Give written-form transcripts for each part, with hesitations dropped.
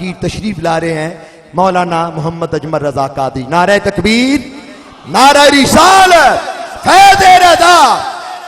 فقیر تشریف لا رہے ہیں مولانا محمد اجمل رضا قادری. نعرہ تکبیر، نعرہ رسالت، فیض رضا.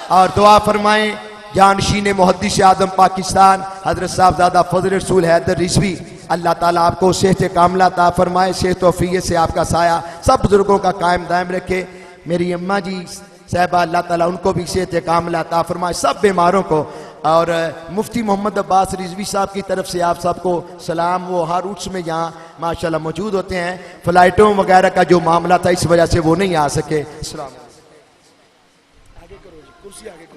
اور دعا فرمائیں جانشین محدث اعظم پاکستان حضرت صاحبزادہ فضل رسول حیدر رضوی، اللہ تعالیٰ آپ کو صحت کاملہ عطا فرمائے، صحت و عافیت سے آپ کا سایہ سب بزرگوں کا قائم دائم رکھے. میری اماں جی صاحبہ اللہ تعالیٰ ان کو بھی صحت کاملہ عطا فرمائے، سب بیماروں کو. اور مفتی محمد عباس رضوی صاحب کی طرف سے آپ سب کو سلام. وہ ہر روٹس میں یہاں ماشاءاللہ موجود ہوتے ہیں، فلائٹوں وغیرہ کا جو معاملہ تھا اس وجہ سے وہ نہیں آ سکے. السلام علیکم. آگے کرو جی، کرسی آگے کرو.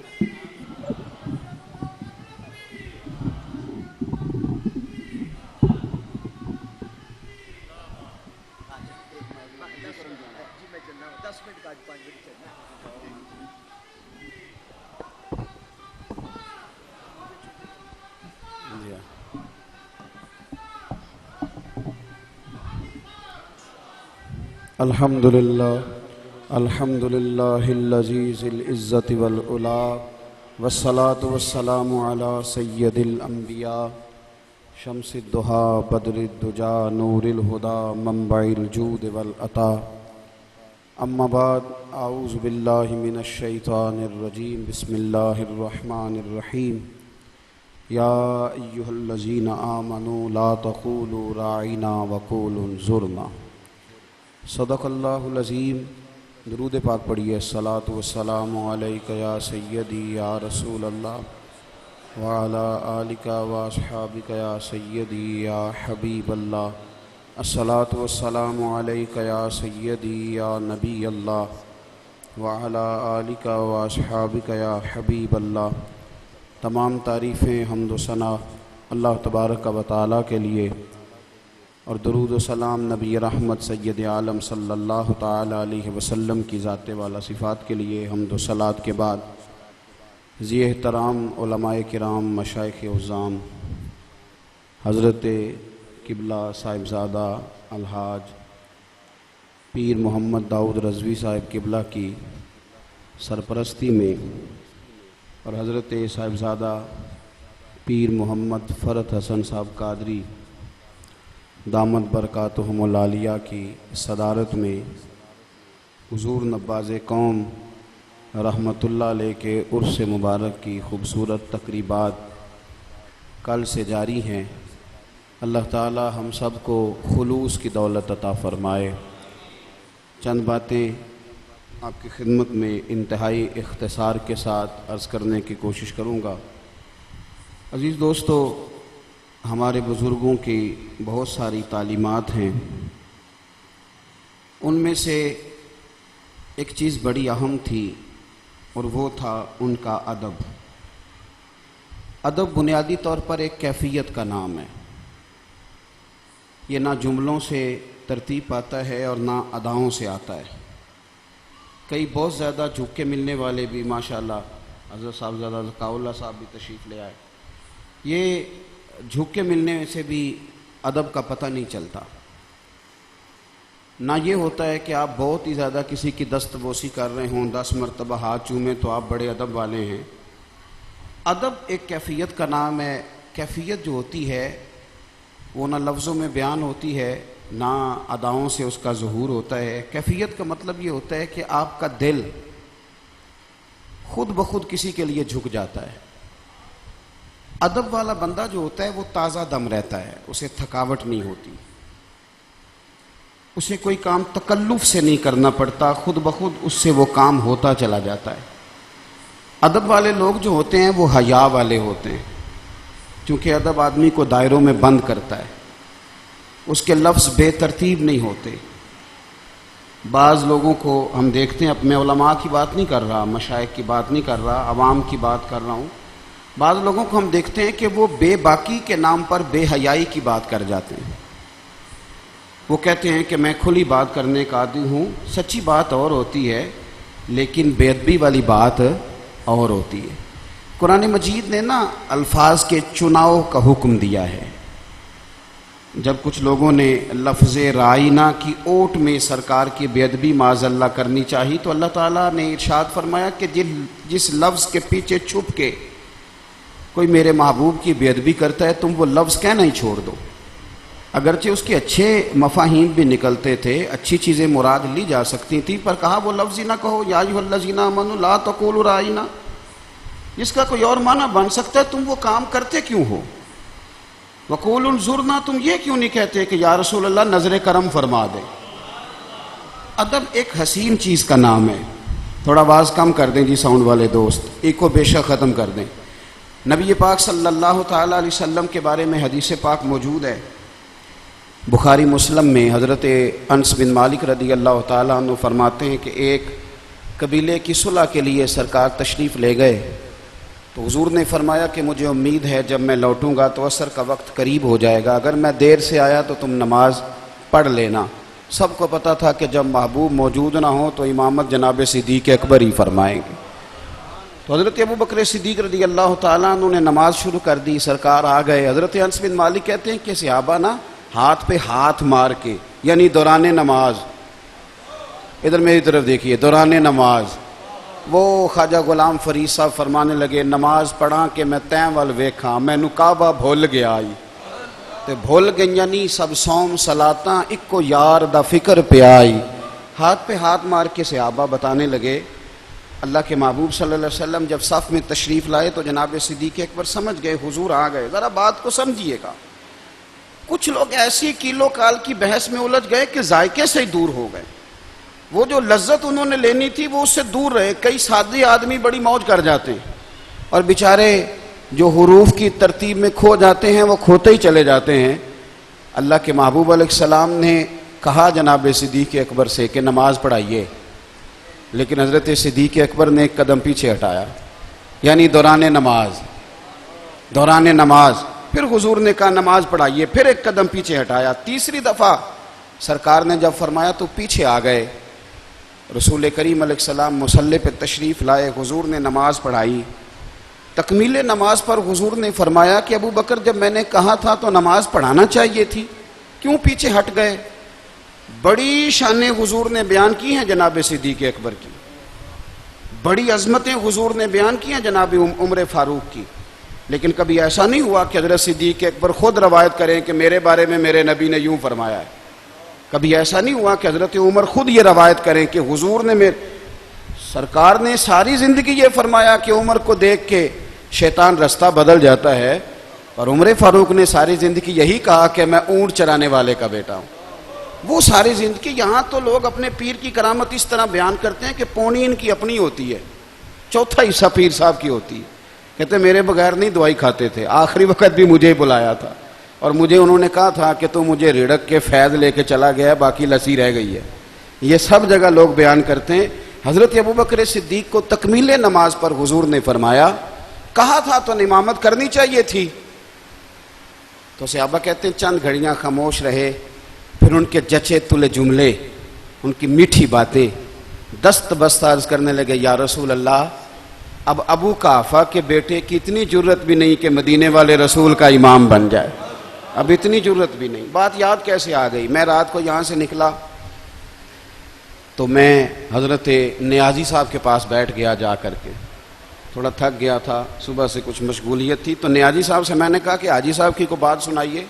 الحمدللہ الذی ذی العزت والعلا والصلاة والسلام علی سید الانبیاء شمس الضحا بدر الدجا نور الہدا منبع الجود والعطا. اما بعد، اعوذ باللہ من الشیطان الرجیم. بسم اللہ الرحمن الرحیم. یا ایہا الذین آمنوا لا تقولوا راعنا وقولوا انظرنا. صدق اللہ العظیم. درود پاک پڑھیے. الصلاۃ والسلام علیک یا سیدی یا رسول اللہ وعلی آلک واصحابک یا سیدی یا حبیب اللہ. الصلاۃ والسلام علیک یا سیدی یا نبی اللہ وعلی آلک واصحابک یا حبیب اللہ. تمام تعریفیں حمد و ثنا اللہ تبارک و تعالیٰ کے لیے، اور درود و سلام نبی رحمت سید عالم صلی اللہ تعالی علیہ وسلم کی ذات والا صفات کے لیے. حمد و صلات کے بعد ذی احترام علماء کرام، مشائخ عظام، حضرت قبلہ صاحبزادہ الحاج پیر محمد داؤد رضوی صاحب قبلہ کی سرپرستی میں، اور حضرت صاحبزادہ پیر محمد فرت حسن صاحب قادری دامت برکاتہم العالیہ کی صدارت میں حضور نواز قوم رحمۃ اللہ علیہ کے عرس مبارک کی خوبصورت تقریبات کل سے جاری ہیں. اللہ تعالی ہم سب کو خلوص کی دولت عطا فرمائے. چند باتیں آپ کی خدمت میں انتہائی اختصار کے ساتھ عرض کرنے کی کوشش کروں گا. عزیز دوستو، ہمارے بزرگوں کی بہت ساری تعلیمات ہیں، ان میں سے ایک چیز بڑی اہم تھی اور وہ تھا ان کا ادب. ادب بنیادی طور پر ایک کیفیت کا نام ہے. یہ نہ جملوں سے ترتیب پاتا ہے اور نہ اداؤں سے آتا ہے. کئی بہت زیادہ جھک کے ملنے والے بھی ماشاءاللہ، حضرت صاحبزادہ ذکاء اللہ صاحب بھی تشریف لے آئے. یہ جھک کے ملنے سے بھی ادب کا پتہ نہیں چلتا. نہ یہ ہوتا ہے کہ آپ بہت ہی زیادہ کسی کی دست بوسی کر رہے ہوں، 10 مرتبہ ہاتھ چومیں تو آپ بڑے ادب والے ہیں. ادب ایک کیفیت کا نام ہے. کیفیت جو ہوتی ہے وہ نہ لفظوں میں بیان ہوتی ہے نہ اداؤں سے اس کا ظہور ہوتا ہے. کیفیت کا مطلب یہ ہوتا ہے کہ آپ کا دل خود بخود کسی کے لیے جھک جاتا ہے. ادب والا بندہ جو ہوتا ہے وہ تازہ دم رہتا ہے، اسے تھکاوٹ نہیں ہوتی، اسے کوئی کام تکلف سے نہیں کرنا پڑتا، خود بخود اس سے وہ کام ہوتا چلا جاتا ہے. ادب والے لوگ جو ہوتے ہیں وہ حیا والے ہوتے ہیں، کیونکہ ادب آدمی کو دائروں میں بند کرتا ہے. اس کے لفظ بے ترتیب نہیں ہوتے. بعض لوگوں کو ہم دیکھتے ہیں، اب میں علماء کی بات نہیں کر رہا، مشائخ کی بات نہیں کر رہا، عوام کی بات کر رہا ہوں. بعض لوگوں کو ہم دیکھتے ہیں کہ وہ بے باکی کے نام پر بے حیائی کی بات کر جاتے ہیں. وہ کہتے ہیں کہ میں کھلی بات کرنے کا عادی ہوں. سچی بات اور ہوتی ہے لیکن بے ادبی والی بات اور ہوتی ہے. قرآن مجید نے نا الفاظ کے چناؤ کا حکم دیا ہے. جب کچھ لوگوں نے لفظ رائنا کی اوٹ میں سرکار کی بے ادبی معاذ اللہ کرنی چاہی تو اللہ تعالیٰ نے ارشاد فرمایا کہ جس لفظ کے پیچھے چھپ کے کوئی میرے محبوب کی بے ادبی کرتا ہے تم وہ لفظ کہنا ہی چھوڑ دو. اگرچہ اس کے اچھے مفاہیم بھی نکلتے تھے، اچھی چیزیں مراد لی جا سکتی تھیں، پر کہا وہ لفظ ہی نہ کہو یا ایھا الذین آمنوا لا تقولوا رائنا، جس کا کوئی اور معنی بن سکتا ہے، تم وہ کام کرتے کیوں ہو؟ وقولوا انظرنا، تم یہ کیوں نہیں کہتے کہ یا رسول اللہ نظر کرم فرما دے؟ ادب ایک حسین چیز کا نام ہے۔ تھوڑا آواز کم کر دیں جی ساؤنڈ والے دوست، ایک کو بے شک ختم کر دیں۔ نبی پاک صلی اللہ تعالیٰ علیہ وسلم کے بارے میں حدیث پاک موجود ہے، بخاری مسلم میں حضرت انس بن مالک رضی اللہ تعالیٰ عنہ فرماتے ہیں کہ ایک قبیلے کی صلح کے لیے سرکار تشریف لے گئے، تو حضور نے فرمایا کہ مجھے امید ہے جب میں لوٹوں گا تو عصر کا وقت قریب ہو جائے گا، اگر میں دیر سے آیا تو تم نماز پڑھ لینا۔ سب کو پتہ تھا کہ جب محبوب موجود نہ ہو تو امامت جناب صدیق اکبر ہی فرمائیں گے۔ تو حضرت ابو بکر صدیق رضی اللہ تعالیٰ عنہ نے نماز شروع کر دی، سرکار آ گئے۔ حضرت انس بن مالک کہتے ہیں کہ صحابہ نا ہاتھ پہ ہاتھ مار کے، یعنی دوران نماز، ادھر میری طرف دیکھیے، دوران نماز وہ خواجہ غلام فرید صاحب فرمانے لگے نماز پڑھا کہ میں تیں ول ویکھاں، مینوں کعبہ بھول گیا آئی تے بھول گئیاں نہیں سب سوم صلاتاں اکو یار دا فکر پہ آئی۔ ہاتھ پہ ہاتھ مار کے صحابہ بتانے لگے اللہ کے محبوب صلی اللہ علیہ وسلم جب صف میں تشریف لائے تو جناب صدیق اکبر سمجھ گئے حضور آ گئے۔ ذرا بات کو سمجھیے گا، کچھ لوگ ایسی کیلو کال کی بحث میں الجھ گئے کہ ذائقے سے ہی دور ہو گئے، وہ جو لذت انہوں نے لینی تھی وہ اس سے دور رہے۔ کئی سادے آدمی بڑی موج کر جاتے ہیں اور بیچارے جو حروف کی ترتیب میں کھو جاتے ہیں وہ کھوتے ہی چلے جاتے ہیں۔ اللہ کے محبوب علیہ السلام نے کہا جناب صدیق اکبر سے کہ نماز پڑھائیے، لیکن حضرت صدیق اکبر نے ایک قدم پیچھے ہٹایا، یعنی دوران نماز پھر حضور نے کہا نماز پڑھائیے، پھر ایک قدم پیچھے ہٹایا۔ تیسری دفعہ سرکار نے جب فرمایا تو پیچھے آ گئے۔ رسول کریم علیہ السلام مصلی پہ تشریف لائے، حضور نے نماز پڑھائی۔ تکمیل نماز پر حضور نے فرمایا کہ ابو بکر جب میں نے کہا تھا تو نماز پڑھانا چاہیے تھی، کیوں پیچھے ہٹ گئے؟ بڑی شانیں حضور نے بیان کی ہیں جناب صدیق اکبر کی، بڑی عظمتیں حضور نے بیان کی ہیں جناب عمر فاروق کی، لیکن کبھی ایسا نہیں ہوا کہ حضرت صدیق اکبر خود روایت کریں کہ میرے بارے میں میرے نبی نے یوں فرمایا ہے۔ کبھی ایسا نہیں ہوا کہ حضرت عمر خود یہ روایت کریں کہ حضور نے سرکار نے ساری زندگی یہ فرمایا کہ عمر کو دیکھ کے شیطان رستہ بدل جاتا ہے، اور عمر فاروق نے ساری زندگی یہی کہا کہ میں اونٹ چرانے والے کا بیٹا ہوں۔ وہ ساری زندگی، یہاں تو لوگ اپنے پیر کی کرامت اس طرح بیان کرتے ہیں کہ پونی ان کی اپنی ہوتی ہے، چوتھا حصہ پیر صاحب کی ہوتی ہے۔ کہتے میرے بغیر نہیں دوائی کھاتے تھے، آخری وقت بھی مجھے بلایا تھا اور مجھے انہوں نے کہا تھا کہ تو مجھے ریڑک کے فیض لے کے چلا گیا، باقی لسی رہ گئی ہے۔ یہ سب جگہ لوگ بیان کرتے ہیں۔ حضرت ابوبکر صدیق کو تکمیل نماز پر حضور نے فرمایا کہا تھا تو امامت کرنی چاہیے تھی۔ تو صحابہ کہتے ہیں چند گھڑیاں خاموش رہے، پھر ان کے جچے تلے جملے، ان کی میٹھی باتیں دست بست عرض کرنے لگے یا رسول اللہ، اب ابو قحافہ کے بیٹے کی اتنی جرت بھی نہیں کہ مدینے والے رسول کا امام بن جائے، اب اتنی جرت بھی نہیں۔ بات یاد کیسے آ گئی؟ میں رات کو یہاں سے نکلا تو میں حضرت نیازی صاحب کے پاس بیٹھ گیا، جا کر کے تھوڑا تھک گیا تھا، صبح سے کچھ مشغولیت تھی، تو نیازی صاحب سے میں نے کہا کہ حاجی صاحب کی کو بات سنائیے۔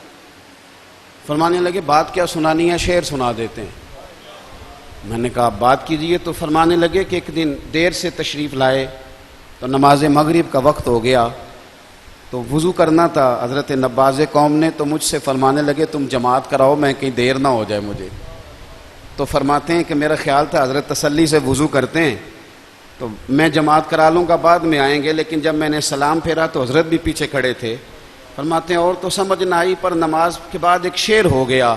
فرمانے لگے بات کیا سنانی ہے، شعر سنا دیتے ہیں۔ میں نے کہا بات کیجئے، تو فرمانے لگے کہ ایک دن دیر سے تشریف لائے تو نماز مغرب کا وقت ہو گیا، تو وضو کرنا تھا حضرت نباز قوم نے، تو مجھ سے فرمانے لگے تم جماعت کراؤ، میں کہیں دیر نہ ہو جائے مجھے۔ تو فرماتے ہیں کہ میرا خیال تھا حضرت تسلی سے وضو کرتے ہیں تو میں جماعت کرا لوں گا، بعد میں آئیں گے، لیکن جب میں نے سلام پھیرا تو حضرت بھی پیچھے کھڑے تھے۔ فرماتے ہیں اور تو سمجھ نہ آئی، پر نماز کے بعد ایک شعر ہو گیا،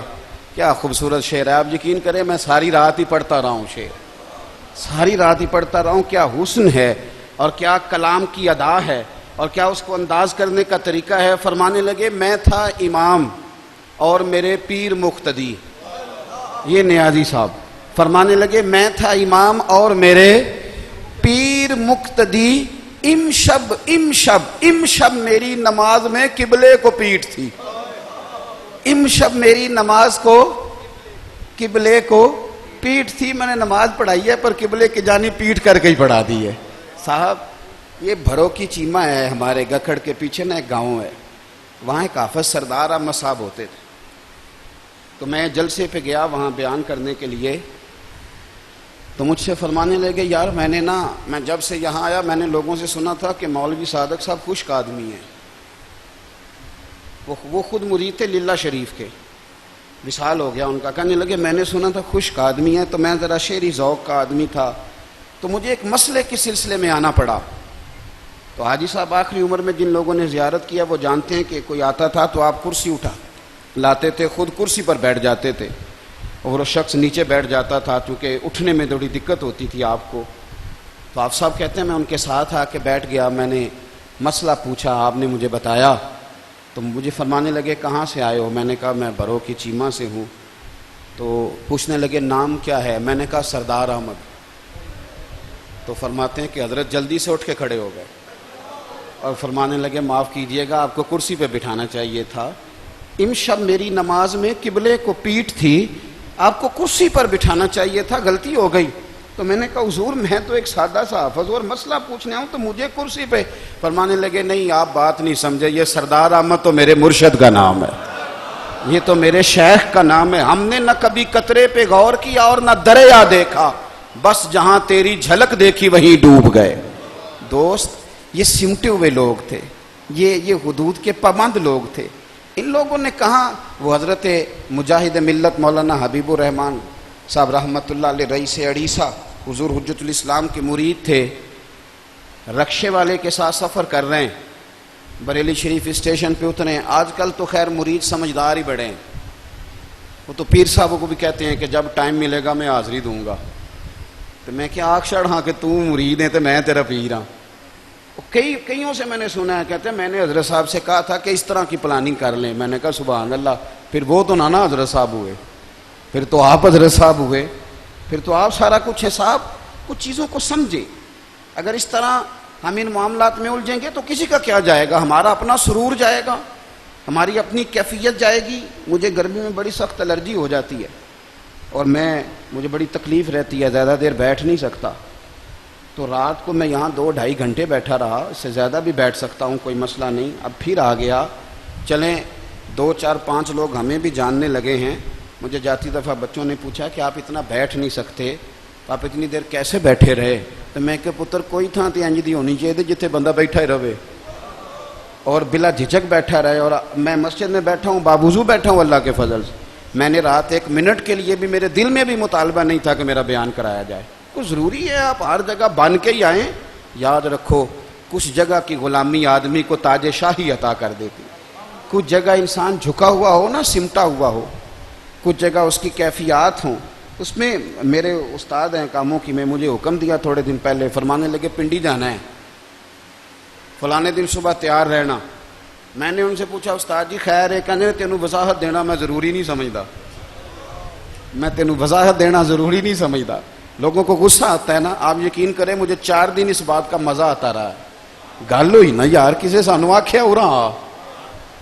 کیا خوبصورت شعر ہے، آپ یقین کریں میں ساری رات ہی پڑھتا رہا ہوں، شعر ساری رات ہی پڑھتا رہا ہوں۔ کیا حسن ہے اور کیا کلام کی ادا ہے اور کیا اس کو انداز کرنے کا طریقہ ہے۔ فرمانے لگے میں تھا امام اور میرے پیر مقتدی، یہ نیازی صاحب فرمانے لگے میں تھا امام اور میرے پیر مقتدی، امشب میری نماز میں قبلے کو پیٹ تھی، امشب میری نماز کو قبلے کو پیٹ تھی، میں نے نماز پڑھائی ہے پر قبلے کی جانب پیٹ کر کے ہی پڑھا دی ہے۔ صاحب یہ بھرو کی چیمہ ہے، ہمارے گکھڑ کے پیچھے نا ایک گاؤں ہے، وہاں ایک حافظ سردار احمد صاحب ہوتے تھے، تو میں جلسے پہ گیا وہاں بیان کرنے کے لیے، تو مجھ سے فرمانے لگے یار میں جب سے یہاں آیا میں نے لوگوں سے سنا تھا کہ مولوی صادق صاحب خشک آدمی ہیں، وہ خود مرید تھے للہ شریف کے، وصال ہو گیا ان کا، کہنے لگے میں نے سنا تھا خشک آدمی ہے، تو میں ذرا شعری ذوق کا آدمی تھا، تو مجھے ایک مسئلے کے سلسلے میں آنا پڑا۔ تو حاجی صاحب آخری عمر میں جن لوگوں نے زیارت کیا وہ جانتے ہیں کہ کوئی آتا تھا تو آپ کرسی اٹھا لاتے تھے، خود کرسی پر بیٹھ جاتے تھے، اور وہ شخص نیچے بیٹھ جاتا تھا چونکہ اٹھنے میں تھوڑی دقت ہوتی تھی آپ کو۔ تو آپ صاحب کہتے ہیں میں ان کے ساتھ آ کے بیٹھ گیا، میں نے مسئلہ پوچھا، آپ نے مجھے بتایا، تو مجھے فرمانے لگے کہاں سے آئے ہو؟ میں نے کہا میں برو کی چیمہ سے ہوں۔ تو پوچھنے لگے نام کیا ہے؟ میں نے کہا سردار احمد۔ تو فرماتے ہیں کہ حضرت جلدی سے اٹھ کے کھڑے ہو گئے اور فرمانے لگے معاف کیجئے گا، آپ کو کرسی پہ بٹھانا چاہیے تھا، امشب میری نماز میں قبلے کو پیٹ تھی، آپ کو کرسی پر بٹھانا چاہیے تھا، غلطی ہو گئی۔ تو میں نے کہا حضور میں تو ایک سادہ سا حافظ اور مسئلہ پوچھنے آؤں تو مجھے کرسی پہ؟ فرمانے لگے نہیں آپ بات نہیں سمجھے، یہ سردار احمد تو میرے مرشد کا نام ہے، یہ تو میرے شیخ کا نام ہے، ہم نے نہ کبھی قطرے پہ غور کیا اور نہ دریا دیکھا، بس جہاں تیری جھلک دیکھی وہیں ڈوب گئے۔ دوست یہ سمٹے ہوئے لوگ تھے، یہ حدود کے پابند لوگ تھے۔ ان لوگوں نے کہاں، وہ حضرت مجاہد ملت مولانا حبیب الرحمان صاحب رحمۃ اللہ علیہ رئیس اڑیسہ حضور حجت الاسلام کے مرید تھے، رکشے والے کے ساتھ سفر کر رہے ہیں، بریلی شریف اسٹیشن پہ اترے۔ آج کل تو خیر مرید سمجھدار ہی بڑے ہیں، وہ تو پیر صاحبوں کو بھی کہتے ہیں کہ جب ٹائم ملے گا میں حاضری دوں گا۔ تو میں کیا آخر ہاں کہ تو مرید ہے تو میں تیرا پیر ہاں۔ کئیوں سے میں نے سنا ہے، کہتے ہیں میں نے حضرت صاحب سے کہا تھا کہ اس طرح کی پلاننگ کر لیں، میں نے کہا سبحان اللہ، پھر وہ تو نانا حضرت صاحب ہوئے، پھر تو آپ حضرت صاحب ہوئے، پھر تو آپ سارا کچھ حساب، کچھ چیزوں کو سمجھے۔ اگر اس طرح ہم ان معاملات میں الجھیں گے تو کسی کا کیا جائے گا، ہمارا اپنا سرور جائے گا، ہماری اپنی کیفیت جائے گی۔ مجھے گرمی میں بڑی سخت الرجی ہو جاتی ہے اور مجھے بڑی تکلیف رہتی ہے، زیادہ دیر بیٹھ نہیں سکتا، تو رات کو میں یہاں 2-2.5 گھنٹے بیٹھا رہا، اس سے زیادہ بھی بیٹھ سکتا ہوں، کوئی مسئلہ نہیں۔ اب پھر آ گیا، چلیں 2-4-5 لوگ ہمیں بھی جاننے لگے ہیں۔ مجھے جاتی دفعہ بچوں نے پوچھا کہ آپ اتنا بیٹھ نہیں سکتے تو آپ اتنی دیر کیسے بیٹھے رہے؟ تو میں کہ پتر کوئی تھا تے انج دی ہونی چاہیے جتھے بندہ بیٹھا ہی رہے اور بلا جھجک بیٹھا رہے۔ اور میں مسجد میں بیٹھا ہوں، باوضو بیٹھا ہوں اللہ کے فضل سے۔ میں نے رات 1 منٹ کے لیے بھی میرے دل میں بھی مطالبہ نہیں تھا کہ میرا بیان کرایا جائے۔ کچھ ضروری ہے آپ ہر جگہ بن کے ہی آئیں؟ یاد رکھو کچھ جگہ کی غلامی آدمی کو تاج شاہی عطا کر دیتی، کچھ جگہ انسان جھکا ہوا ہو نا، سمٹا ہوا ہو، کچھ جگہ اس کی کیفیات ہوں۔ اس میں میرے استاد ہیں کاموں کی، میں مجھے حکم دیا تھوڑے دن پہلے، فرمانے لگے پنڈی جانا ہے، فلانے دن صبح تیار رہنا۔ میں نے ان سے پوچھا استاد جی خیر ہے؟ کہنے تینوں وضاحت دینا میں ضروری نہیں سمجھتا، میں تینوں وضاحت دینا ضروری نہیں سمجھتا۔ لوگوں کو غصہ آتا ہے نا، آپ یقین کریں مجھے 4 دن اس بات کا مزہ آتا رہا ہے۔ گل ہوئی نا یار، کسے سانو آکھیا ہو رہا،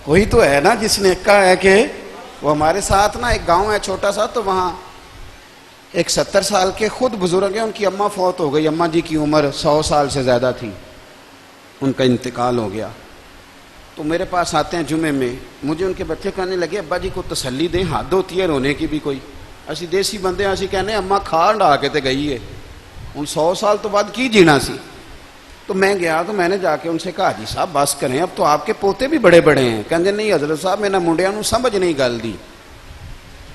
کوئی تو ہے نا جس نے کہا ہے کہ وہ ہمارے ساتھ نا ایک گاؤں ہے چھوٹا سا، تو وہاں ایک 70 سال کے خود بزرگ ہیں، ان کی اماں فوت ہو گئی، اماں جی کی عمر 100 سال سے زیادہ تھی، ان کا انتقال ہو گیا۔ تو میرے پاس آتے ہیں جمعے میں، مجھے ان کے بچے کہنے لگے ابا جی کو تسلی دیں، حد ہوتی ہے رونے کی بھی کوئی، اسی دیسی بندے ہیں، اسی کہنے اماں کھا ڈا کے تے گئی ہے، ان 100 سال تو بعد کی جینا سی۔ تو میں گیا تو میں نے جا کے ان سے کہا جی صاحب بس کریں، اب تو آپ کے پوتے بھی بڑے بڑے ہیں۔ کہندے نہیں حضرت صاحب میں نہ منڈیاں نوں سمجھ نہیں گل دی،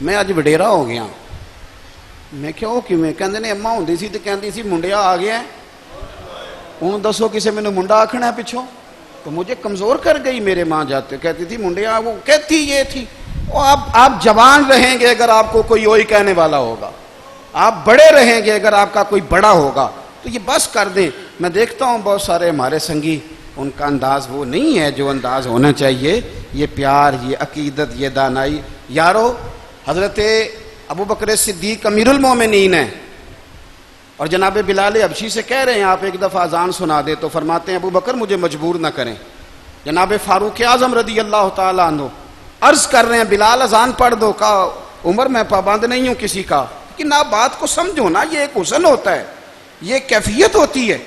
میں اج وڈیرا ہو گیا۔ میں کہو کیویں؟ کہندے نے اماں ہوندی سی تے کہندی سی منڈیا آ گیا ہن دسو کسے مینوں منڈا آکھنا ہے پچھوں، تو مجھے کمزور کر گئی۔ میرے ماں جاتے کہتی تھی منڈیا، وہ کہتی یہ تھی۔ آپ جوان رہیں گے اگر آپ کو کوئی وہی کہنے والا ہوگا، آپ بڑے رہیں گے اگر آپ کا کوئی بڑا ہوگا، تو یہ بس کر دیں۔ میں دیکھتا ہوں بہت سارے ہمارے سنگی، ان کا انداز وہ نہیں ہے جو انداز ہونا چاہیے، یہ پیار، یہ عقیدت، یہ دانائی۔ یارو حضرت ابو بکر صدیق امیر المومنین ہیں، اور جناب بلال حبشی سے کہہ رہے ہیں آپ ایک دفعہ اذان سنا دے، تو فرماتے ہیں ابو بکر مجھے مجبور نہ کریں۔ جناب فاروق اعظم رضی اللہ تعالیٰ عنہ عرض کر رہے ہیں بلال اذان پڑھ دو، کہا عمر میں پابند نہیں ہوں کسی کا، لیکن آپ بات کو سمجھو نا، یہ ایک حسن ہوتا ہے، یہ کیفیت ہوتی ہے۔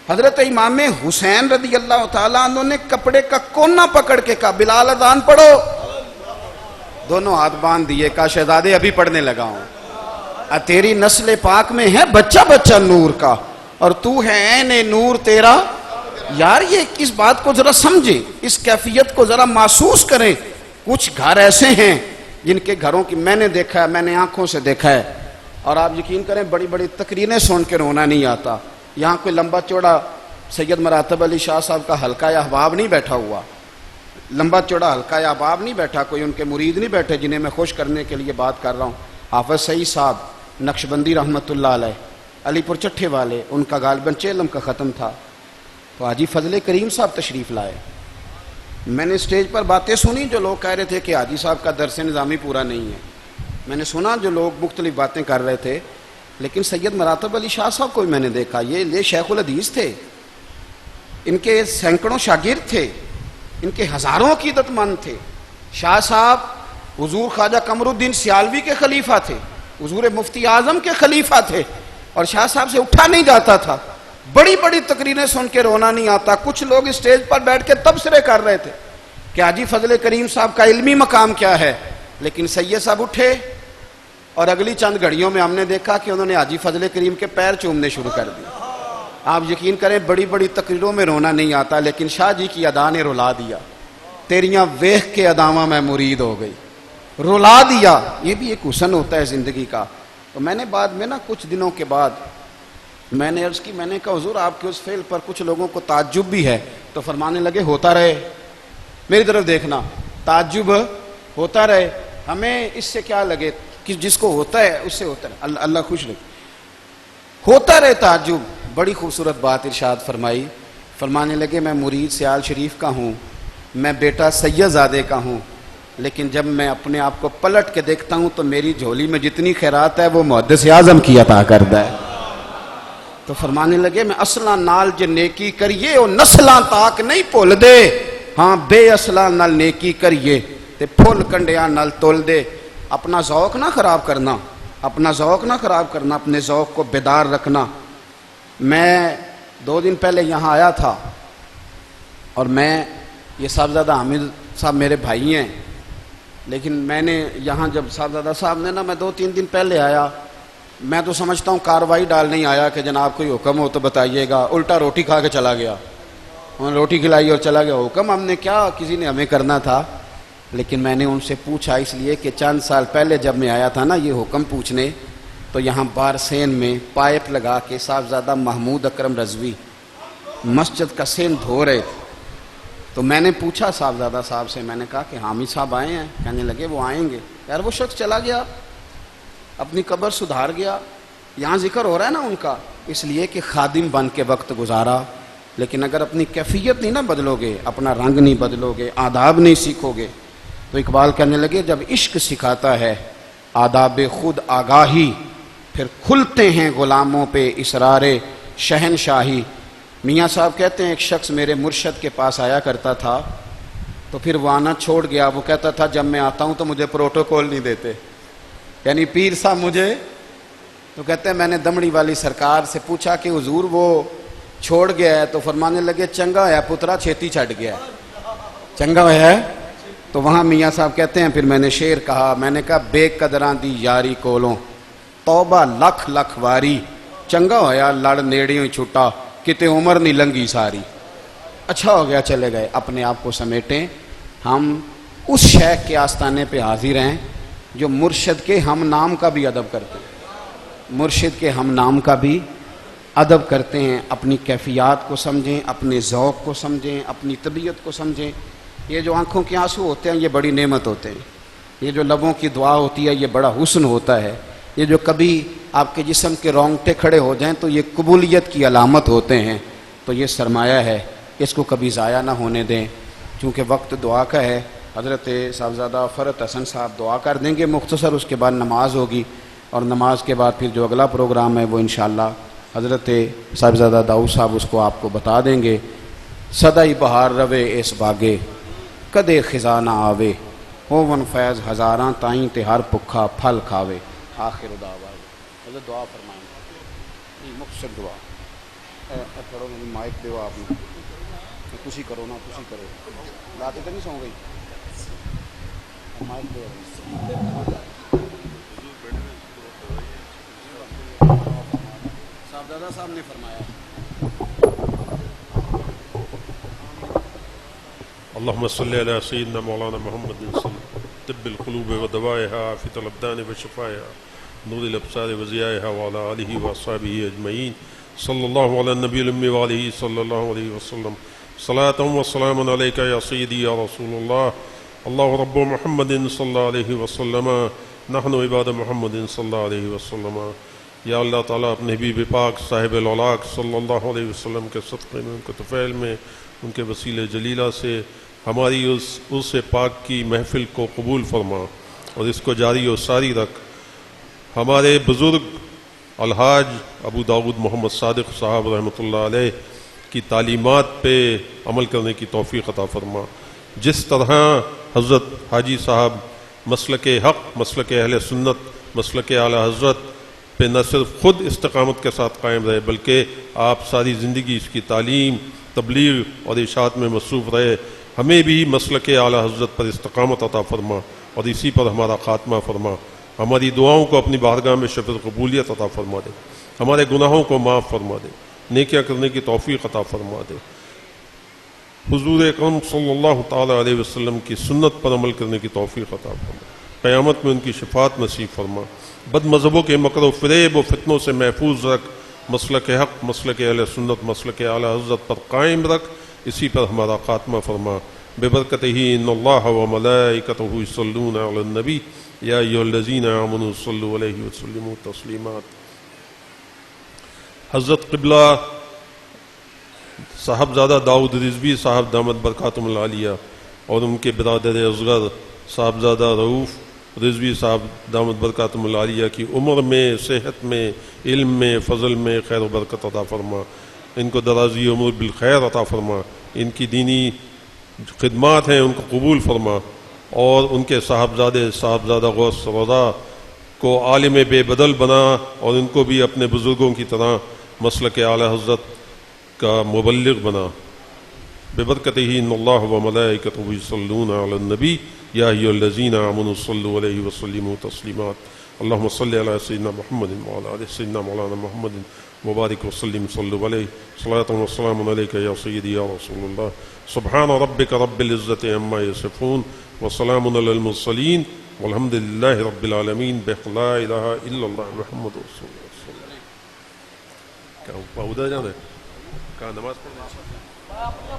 حضرت امام حسین رضی اللہ تعالیٰ عنہ نے کپڑے کا کونا پکڑ کے کہا بلال اذان پڑھو، دونوں ہاتھ باندھ دیے، کہا شہزادے ابھی پڑھنے لگا ہوں، تیری نسل پاک میں ہے بچہ بچہ نور کا، اور تو ہے عین نور تیرا۔ یار یہ اس بات کو ذرا سمجھیں، اس کیفیت کو ذرا محسوس کریں۔ کچھ گھر ایسے ہیں جن کے گھروں کی میں نے دیکھا ہے، میں نے آنکھوں سے دیکھا ہے، اور آپ یقین کریں بڑی بڑی تقریریں سن کے رونا نہیں آتا۔ یہاں کوئی لمبا چوڑا سید مراتب علی شاہ صاحب کا حلقہ یا احباب نہیں بیٹھا ہوا، لمبا چوڑا حلقہ یا احباب نہیں بیٹھا، کوئی ان کے مرید نہیں بیٹھے جنہیں میں خوش کرنے کے لیے بات کر رہا ہوں۔ حافظ سعید صاحب نقشبندی رحمۃ اللہ علیہ، علی پور چٹھے والے، ان کا غالباً چیلم کا ختم تھا، تو حاجی فضل کریم صاحب تشریف لائے۔ میں نے اسٹیج پر باتیں سنی جو لوگ کہہ رہے تھے کہ حاجی صاحب کا درس نظامی پورا نہیں ہے، میں نے سنا جو لوگ مختلف باتیں کر رہے تھے، لیکن سید مراتب علی شاہ صاحب کو بھی میں نے دیکھا، یہ شیخ الحدیث تھے، ان کے سینکڑوں شاگرد تھے، ان کے ہزاروں عقیدت مند تھے۔ شاہ صاحب حضور خواجہ قمر الدین سیالوی کے خلیفہ تھے، حضور مفتی اعظم کے خلیفہ تھے، اور شاہ صاحب سے اٹھا نہیں جاتا تھا۔ بڑی بڑی تقریریں سن کے رونا نہیں آتا۔ کچھ لوگ اسٹیج پر بیٹھ کے تبصرے کر رہے تھے کہ حاجی فضل کریم صاحب کا علمی مقام کیا ہے، لیکن سید صاحب اٹھے اور اگلی چند گھڑیوں میں ہم نے دیکھا کہ انہوں نے حاجی فضل کریم کے پیر چومنے شروع کر دیے۔ آپ یقین کریں بڑی بڑی تقریروں میں رونا نہیں آتا، لیکن شاہ جی کی ادا نے رلا دیا۔ تیریاں ویخ کے اداواں میں مرید ہو گئی، رلا دیا۔ یہ بھی ایک حسن ہوتا ہے زندگی کا۔ تو میں نے بعد میں کچھ دنوں کے بعد میں نے عرض کی، میں نے کہا حضور آپ کے اس فعل پر کچھ لوگوں کو تعجب بھی ہے، تو فرمانے لگے ہوتا رہے، میری طرف دیکھنا، تعجب ہوتا رہے، ہمیں اس سے کیا لگے کہ جس کو ہوتا ہے اس سے ہوتا رہے، اللہ خوش رہے، ہوتا رہے تعجب۔ بڑی خوبصورت بات ارشاد فرمائی، فرمانے لگے میں مرید سیال شریف کا ہوں، میں بیٹا سید زادے کا ہوں، لیکن جب میں اپنے آپ کو پلٹ کے دیکھتا ہوں تو میری جھولی میں جتنی خیرات ہے وہ محدث اعظم کی عطا کردہ ہے۔ تو فرمانے لگے میں اصلاں نال جو نیکی کریے وہ نسلاں تاک نہیں بھول دے، ہاں بے اصلاں نال نیکی کریے تے پھول کنڈیاں نال تول دے۔ اپنا ذوق نہ خراب کرنا، اپنا ذوق نہ خراب کرنا، اپنے ذوق کو بیدار رکھنا۔ میں 2 دن پہلے یہاں آیا تھا، اور میں یہ صاحبزادہ حامد صاحب میرے بھائی ہیں، لیکن میں نے یہاں جب صاحبزادہ صاحب نے میں 2-3 دن پہلے آیا، میں تو سمجھتا ہوں کاروائی ڈال نہیں آیا کہ جناب کوئی حکم ہو تو بتائیے گا، الٹا روٹی کھا کے چلا گیا، انہوں نے روٹی کھلائی اور چلا گیا۔ حکم ہم نے کیا، کسی نے ہمیں کرنا تھا، لیکن میں نے ان سے پوچھا اس لیے کہ چند سال پہلے جب میں آیا تھا یہ حکم پوچھنے، تو یہاں بارسین میں پائپ لگا کے صاحبزادہ محمود اکرم رضوی مسجد کا سین دھو رہے تھے۔ تو میں نے پوچھا صاحبزادہ صاحب سے، میں نے کہا کہ حامد صاحب آئے ہیں؟ کہنے لگے وہ آئیں گے۔ یار وہ شخص چلا گیا، اپنی قبر سدھار گیا، یہاں ذکر ہو رہا ہے ان کا، اس لیے کہ خادم بن کے وقت گزارا، لیکن اگر اپنی کیفیت نہیں بدلو گے، اپنا رنگ نہیں بدلو گے، آداب نہیں سیکھو گے، تو اقبال کہنے لگے جب عشق سکھاتا ہے آداب خود آگاہی، پھر کھلتے ہیں غلاموں پہ اسرار شہنشاہی۔ میاں صاحب کہتے ہیں ایک شخص میرے مرشد کے پاس آیا کرتا تھا، تو پھر وہ آنا چھوڑ گیا۔ وہ کہتا تھا جب میں آتا ہوں تو مجھے پروٹوکول نہیں دیتے، یعنی پیر صاحب مجھے، تو کہتے ہیں میں نے دمڑی والی سرکار سے پوچھا کہ حضور وہ چھوڑ گیا ہے، تو فرمانے لگے چنگا ہے پترا چھیتی چھٹ گیا ہے، چنگا ہے۔ تو وہاں میاں صاحب کہتے ہیں پھر میں نے شعر کہا، میں نے کہا بے قدران دی یاری کولوں توبہ لکھ لکھ واری، چنگا ہویا لڑ نیڑیوں ہی چھٹا کتے عمر نہیں لنگی ساری۔ اچھا ہو گیا چلے گئے۔ اپنے آپ کو سمیٹیں، ہم اس شیخ کے آستانے پہ حاضر ہیں جو مرشد کے ہم نام کا بھی ادب کرتے ہیں، مرشد کے ہم نام کا بھی ادب کرتے ہیں۔ اپنی کیفیات کو سمجھیں، اپنے ذوق کو سمجھیں، اپنی طبیعت کو سمجھیں۔ یہ جو آنکھوں کے آنسو ہوتے ہیں یہ بڑی نعمت ہوتے ہیں، یہ جو لبوں کی دعا ہوتی ہے یہ بڑا حسن ہوتا ہے، یہ جو کبھی آپ کے جسم کے رونگٹے کھڑے ہو جائیں تو یہ قبولیت کی علامت ہوتے ہیں۔ تو یہ سرمایہ ہے، اس کو کبھی ضائع نہ ہونے دیں۔ چونکہ وقت دعا کا ہے، حضرت صاحبزادہ فرت حسن صاحب دعا کر دیں گے مختصر، اس کے بعد نماز ہوگی، اور نماز کے بعد پھر جو اگلا پروگرام ہے وہ انشاءاللہ حضرت صاحبزادہ داؤد صاحب اس کو آپ کو بتا دیں گے۔ سدائی بہار روے اس باغے کدے خزاں نہ آوے، ہوون فیض ہزاراں تائیں تے ہر پکھا پھل کھاوے۔ آخر دعوانا حضرت دعا فرمائیں گے، مختصر دعا پڑھو، مائک دیو آپ نے، تسی کرو نا، تسی کرو، لاتے تو نہیں سو گئی۔ صاحبزادہ صاحب نے فرمایا اللهم صل على سيدنا مولانا محمد طب القلوب ودوائها عافية الأبدان وشفائها نور الأبصار وضيائها وعلى آله وأصحابه أجمعين صلى الله على النبي الأمي وعليه صلى الله عليه وسلم صلاة وسلام عليك يا سيدي يا رسول الله الله رب محمد صلى الله عليه وسلم نحن عباد محمد صلى الله عليه وسلم یا اللہ تعالیٰ اپنے حبیب پاک صاحب الاولاق صلی اللہ علیہ وسلم کے صدقے میں ان کے طفیل میں ان کے وسیلہ جلیلہ سے ہماری اس پاک کی محفل کو قبول فرما اور اس کو جاری و ساری رکھ. ہمارے بزرگ الحاج ابو داود محمد صادق صاحب رحمۃ اللہ علیہ کی تعلیمات پہ عمل کرنے کی توفیق عطا فرما. جس طرح حضرت حاجی صاحب مسلک حق، مسلک اہل سنت، مسلک اعلی حضرت پہ نہ صرف خود استقامت کے ساتھ قائم رہے بلکہ آپ ساری زندگی اس کی تعلیم، تبلیغ اور اشاعت میں مصروف رہے. ہمیں بھی مسلک اعلی حضرت پر استقامت عطا فرما اور اسی پر ہمارا خاتمہ فرما. ہماری دعاؤں کو اپنی بارگاہ میں شفاعت قبولیت عطا فرما دے. ہمارے گناہوں کو معاف فرما دے. نیکیاں کرنے کی توفیق عطا فرما دے. حضور اکرم صلی اللہ تعالیٰ علیہ وسلم کی سنت پر عمل کرنے کی توفیق عطا فرما. قیامت میں ان کی شفاعت نصیب فرما. بد مذہبوں کے مکر و فریب و فتنوں سے محفوظ رکھ. مسلک حق، مسلک اہل سنت، مسلک اعلی حضرت پر قائم رکھ. اسی پر ہمارا خاتمہ فرما. ببرکتہ ان اللہ و ملائکتہ یصلون علی النبی یا ایھا الذین آمنوا صلوا علیہ وسلموا تسلیما. حضرت قبلہ صاحبزادہ داؤد رضوی صاحب دامت برکاتہم العالیہ اور ان کے برادر اصغر صاحبزادہ رؤوف رضوی صاحب دامت برکاتہم العالیہ کی عمر میں، صحت میں، علم میں، فضل میں خیر و برکت عطا فرما. ان کو درازی عمر بالخیر عطا فرما. ان کی دینی خدمات ہیں ان کو قبول فرما اور ان کے صاحبزادہ غوث رضا کو عالم بے بدل بنا اور ان کو بھی اپنے بزرگوں کی طرح مسلک اعلی حضرت کا مبلغ بنا. ببرکتہ ان اللہ و ملائکتہ یصلون علی النبی یا ایھا الذین آمنوا صلوا علیہ وسلموا تسلیمات. اللہم صلی علی سیدنا محمد وعلی آل سیدنا مولانا محمد مبارک وسلم صلوا علیہ صلاۃ وسلام علیک یا سیدی یا رسول اللہ. سبحان ربک رب العزۃ عما یصفون وسلام علی المرسلین والحمد للہ رب العالمین. لا الہ الا اللہ محمد رسول اللہ. کیا ادھر جانا ہے؟ کہاں نماز پڑھنا؟